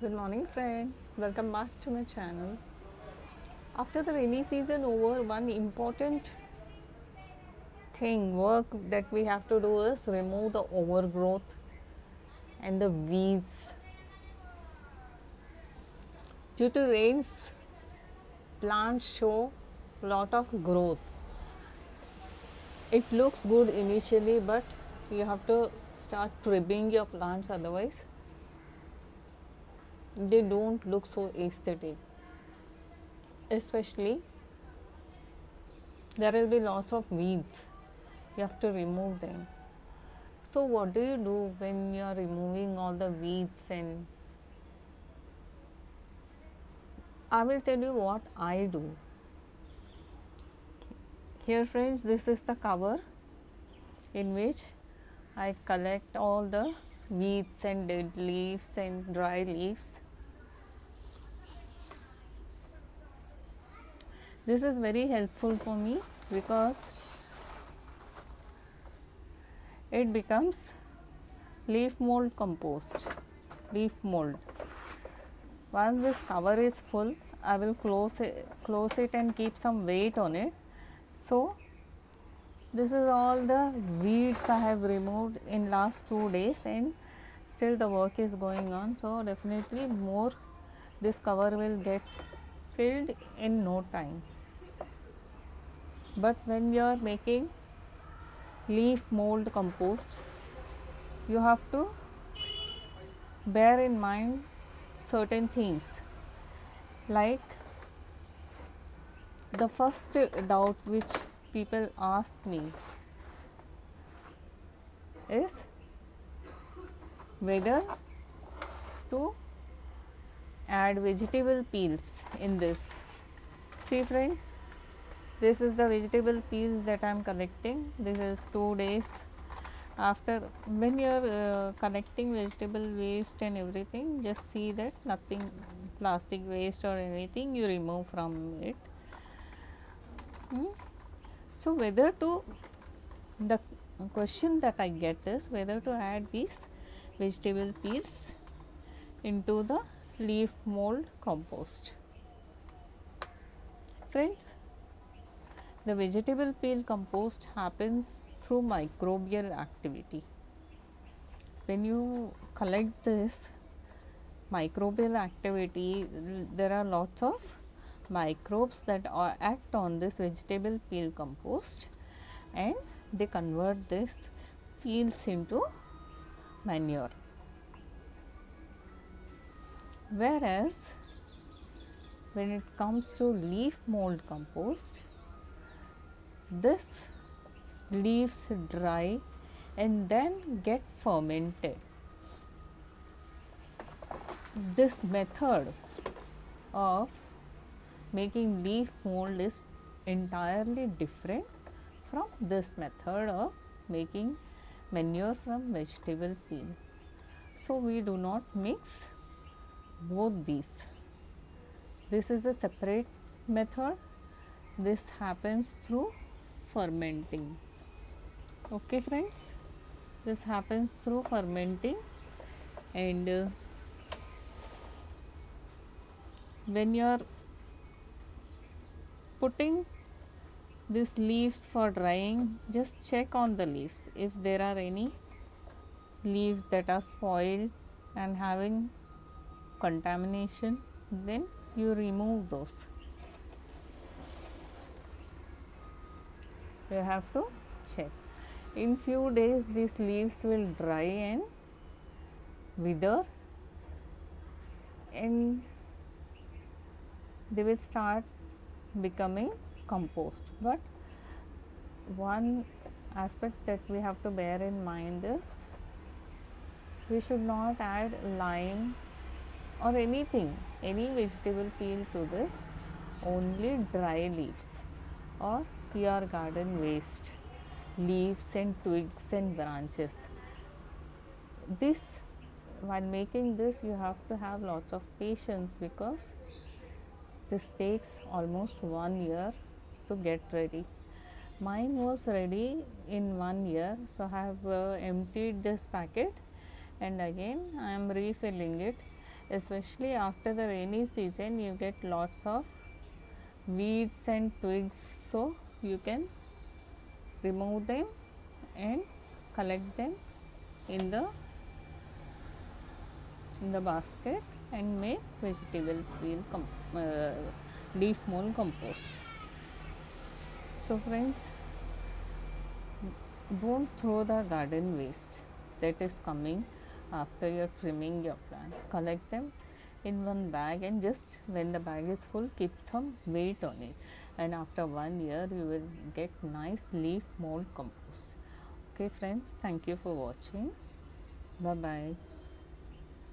Good morning, friends. Welcome back to my channel. After the rainy season over, one important work that we have to do is remove the overgrowth and the weeds. Due to rains, plants show lot of growth. It looks good initially, but you have to start trimming your plants, otherwise they don't look so aesthetic. Especially there will be lots of weeds, you have to remove them. So what do you do when you are removing all the weeds? And I will tell you what I do. Here friends, this is the cover in which I collect all the weeds and dead leaves and dry leaves. This is very helpful for me because it becomes leaf mold compost. Leaf mold. Once this cover is full, I will close it and keep some weight on it. So this is all the weeds I have removed in last 2 days, and still the work is going on. So definitely more this cover will get filled in no time. But when you are making leaf mold compost, you have to bear in mind certain things. Like the first doubt which people ask me is whether to add vegetable peels in this. See friends, this is the vegetable peels that I am collecting. This is 2 days after. When you are collecting vegetable waste and everything, just see that nothing plastic waste or anything you remove from it. So whether to, the question that I get is whether to add these vegetable peels into the leaf mold compost. Friends, the vegetable peel compost happens through microbial activity. When you collect this microbial activity, there are lots of microbes that act on this vegetable peel compost, and they convert this peels into manure. Whereas when it comes to leaf mold compost, this leaves dry and then get fermented. This method of making leaf mold is entirely different from this method of making manure from vegetable peel. So we do not mix both these. This is a separate method. This happens through fermenting. Okay friends, this happens through fermenting, and when you are putting these leaves for drying, just check on the leaves. If there are any leaves that are spoiled and having contamination, then you remove those. You have to check. In few days these leaves will dry and wither, and they will start becoming compost. But one aspect that we have to bear in mind is we should not add lime or anything, any vegetable peel to this, only dry leaves or your garden waste, leaves and twigs and branches. This, while making this, you have to have lots of patience because this takes almost 1 year to get ready. Mine was ready in 1 year, so I have emptied this packet and again I am refilling it. especially after the rainy season you get lots of weeds and twigs, so you can remove them and collect them in the basket and make vegetable peel leaf mold compost. So friends, don't throw the garden waste that is coming after you're trimming your plants. Collect them in one bag, and just when the bag is full, keep some weight on it, and after 1 year you will get nice leaf mold compost. Okay friends, thank you for watching. Bye bye.